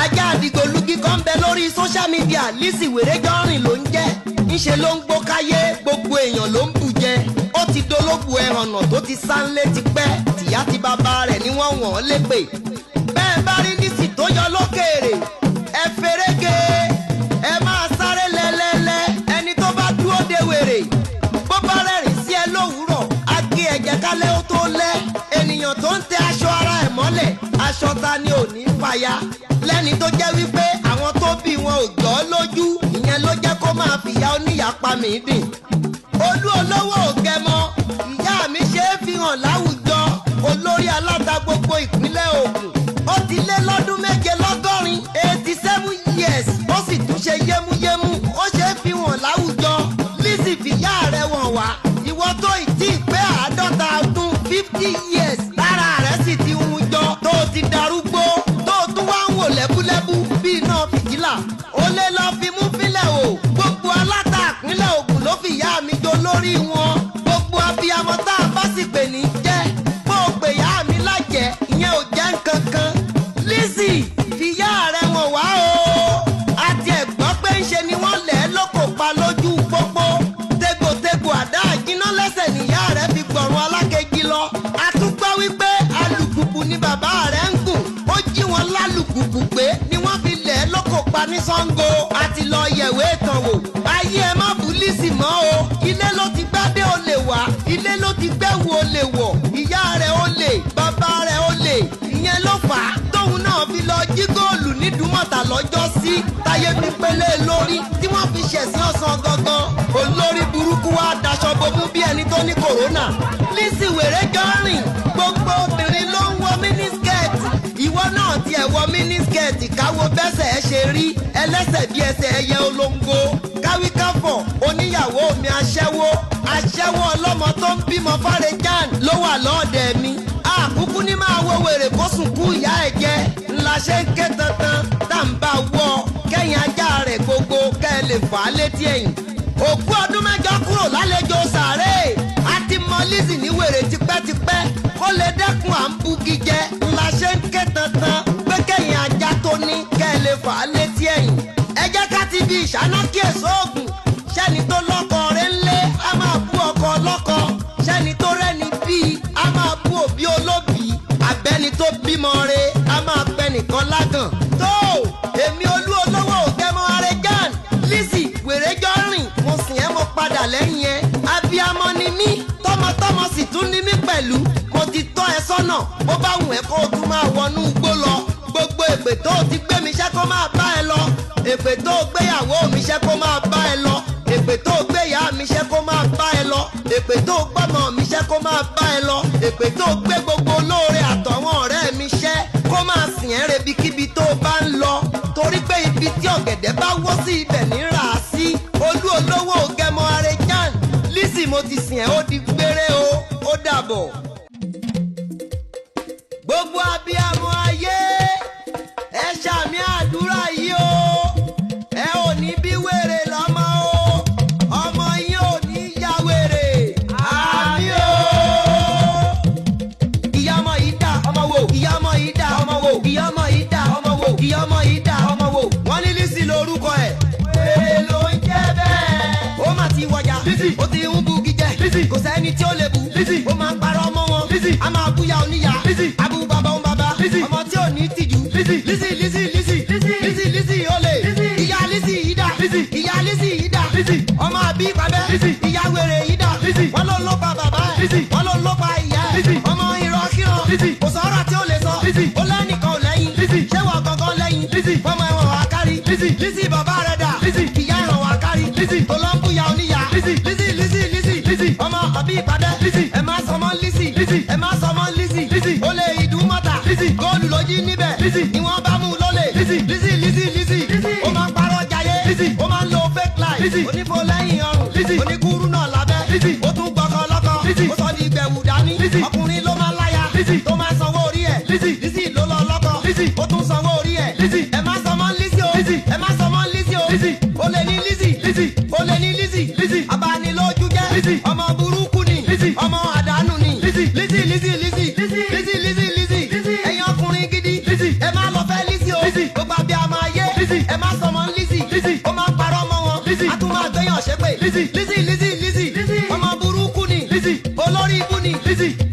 ajá àdìgbòlugi kan bẹ lórí social media Lizzy Anjorin ló ń jẹ́ ńṣe ló ń gbó káyé gbogbo èèyàn ló ń bù jẹ ó ti dológun ẹ̀hànnà tó ti sánlé ti pẹ́ tìyá ti bàbá rẹ̀ ni wọ́n wọ̀n lépè bẹ́ẹ̀ bá rí Lizzy tó yọ lókèèrè ẹ fèrègé ẹ máa sáré lẹ́lẹ́lẹ́ ẹni tó bá dúró de wèrè bó bá rẹ́rìn sí ẹ lówùúrọ̀ á gé ẹ̀jẹ̀ kálẹ̀ ó tó lẹ́ ènìyàn tó ń tẹ aṣọ ara ẹ̀ mọ́lẹ̀ aṣọ ta ni ò ní fàya lẹ́ni tó jẹ́ wípé àwọn tó bí wọn ò gbọ́ lójú ìyẹn ló jẹ́ kó máa fìyà oníyàpá mi dìn olú olówó ògẹmọ ìyá mi ṣe é fi hàn láwùjọ olórí aláta gbogbo ìpínlẹ̀ Ògùn ó ti lé lọ́dún méje lọ́gọ́rin 87 years ó sì tún ṣe yémúyémú ó ṣe é fi hàn láwùjọ Lizzy fìyà rẹ̀ wọ̀n wá ìwọ tó ìtì pé 50 ọdún 50 years lára rẹ̀ sì ti hun jọ tó ti darúgbó tó tún wá ń wò lẹ́búlẹ́bú bí iná fìjìlà ó lé lọ fi mú fílẹ̀ o gbogbo aláta ìpínlẹ̀ Ògùn ló fìyà mi jọ lórí wọn gbogbo abiyamọ tá a bá sì pè ní jẹ́ bó o pè yá mi lájẹ́ ìyẹn ò jẹ́ nǹkan kan Lizzy fìyà rẹ̀ wọ̀n wá o àti ẹ̀gbọ́n pé ń ṣe ni wọ́n lẹ̀ lóko pa lójú pópó tegbòtegbò àdá àjínà lẹ́sẹ̀ níyà rẹ̀ fi gbọ̀rùn alákejì lọ àtúgbọ́ wípé alùpùpù ni bàbá rẹ̀ ń gùn ó jí wọn lálùpùpù pé ni wọ́n fi lẹ̀ lóko pa ní Ṣàngó àti lọ yẹ̀wé ìtàn wò ayé ẹ má bú Lizzy mọ́ o ilé ló ti gbádé o lè wá ilé ló ti gbẹ́wò o lè wọ̀ ìyá rẹ̀ o lè bàbá rẹ̀ o lè ìyẹn ló fà á tóun náà fi lọ jí góòlù nídùúmọ̀tà lọ́jọ́ sí táyé fi pélé lórí tí wọ́n fi ṣẹ̀sìn ọ̀sán gangan olórí burúkú wa daṣọ bomú bí ẹni tó ní kòrónà Lizzy Anjorin gbogbo obìnrin ló ń wọ mínísíkẹ́ẹ̀tì ìwọ náà tiẹ̀ wọ mínísíkẹ́ẹ̀tì káwo bẹ́sẹ̀ ẹ ṣe rí ẹlẹ́sẹ̀ bí ẹsẹ̀ ẹyẹ olóńgó káwíkáfọ̀ oníyàwó mi aṣẹ́wó ọlọ́mọ tó ń bímọ Harijan ló wà lọ́ọ̀dẹ̀ mi àkúkú ní máa wo wèrè kó sùn kú ìyá ẹ̀ jẹ́ ńlá ṣe ń ké tantan tá n bá wọ kẹ́yìn ajá rẹ̀ gbogbo kẹ́ ẹ lè fà á létí ẹ̀yìn òkú ọdún mẹ́jọ kúrò lálejò sàárè a ti mọ Lizzy ní wèrè tipẹ́tipẹ́ kó lè dẹ́kun à ń bugi jẹ ńlá ṣe ń ké tantan pé kẹ́yìn ajá tó ní kẹ́ ẹ lè fà á létí ẹ̀yìn ẹ jẹ́ ká ti fi ìṣáná kíyèsí oògùn ṣẹ́ni tó lọ́kọ rẹ̀ ńlé a máa bú ọkọ lọ́kọ ṣẹ́ni tó rẹ́ni bíi a máa bú òbí olóbìí abẹ́ni tó bímọ rẹ̀ a máa pẹ́ nìkan lágàn tó èmi olú olówó ògẹmọ Harijan Lizzy Anjorin mo sìn ẹ́ mo padà lẹ́yìn ẹ abiyamọ ni mí tọmọtọmọ sì tún ní mí pẹ̀lú mo ti tọ́ ẹ sọ́nà bó bá wù ẹ́ kó o tún máa wọnú igbó lọ gbogbo èpè tó o ti gbé mi ṣẹ́ kó máa bá ẹ lọ èpè tó o gbéyàwó mi ṣẹ́ kó máa bá ẹ lọ èpè tó o gbéyà mi ṣẹ́ kó máa bá ẹ lọ èpè tó o gbọ́mọ mi ṣẹ́ kó máa bá ẹ lọ èpè tó o gbé gbogbo olóore àtọ̀wọ́n ọ̀rẹ́ mi ṣẹ́ kó máa sìn ẹ́ rebikíbi tó o bá ń lọ torí pé ibi tí ọ̀gẹ̀dẹ̀ bá wọ́ sí ibẹ̀ ní rà á sí olú olówó ògẹmọ Harijan Lizzy mo ti sìn ẹ́ ó di gbére o ó dàbọ̀. gbogbo abiyamọ ayé ẹ ṣàmì àdúrà yìí o ẹ ò ní bí wèrè lọ́mọ o ọmọ yín ò ní ya wèrè àmì o. ìyá ọmọ yìí dá ọmọ wò ìyá ọmọ yìí dá ọmọ wò ìyá ọmọ yìí dá ọmọ wò ìyá ọmọ yìí dá ọmọ wò wọ́n ní Lizzy lórúkọ ẹ̀ wèrè ló ń jẹ́ bẹ́ẹ̀. ó mà ti wọjà ó ti ń bugi jẹ kò sẹ́ni tí ó lè bu ó máa ń parọ́ mọ́ wọn a máa búya oníyà abú bàbá òun bàbá ọmọ tí ò ní tìjú Lizzy olè ìyá Lizzy yìí dà ìyá Lizzy yìí dà ọmọ àbí pàbẹ́ ìyá wèrè yìí dà wọ́n ló ló pa bàbá ẹ̀ wọ́n ló ló pa ìyá ẹ̀ ọmọ ìrọ̀kìrọ̀ kò sọ̀rọ̀ tí ó lè sọ ó lẹ́nìkan ò lẹ́yìn ṣé wọ́n gangan lẹ́yìn ọmọ ẹ̀wọ̀n wà kárí Lizzy bàbá rẹ̀ dà ìyá ẹ̀ràn wà kárí tó lọ́ ń búya oníyà Lizzy ọmọ àbí ìpàdé ẹ má sọmọ Lizzy ẹ má sọmọ Lizzy ó lè ìdúmọ̀tà góòlù ló jí níbẹ̀ ni wọ́n bá mú lólè Lizzy ó máa ń parọ́ jayé ó máa ń lo fake life onífò lẹ́yìn ọrùn oníkúrú náà lábẹ́ ó tún gbọ́kọ lọ́kọ ó sọ di gbẹ̀wù dání ọkùnrin ló máa láya tó máa sanwó orí ẹ̀ Lizzy ló lọ lọ́kọ ó tún sanwó orí ẹ̀ ẹ má sọmọ Lizzy o ẹ má sọmọ Lizzy o ó lè ní Lizzy abanilójú jẹ́ ọmọ burúkú ni ọmọ àdánù ni Lizzy ẹ̀yin ọkùnrin gidi Lizzy.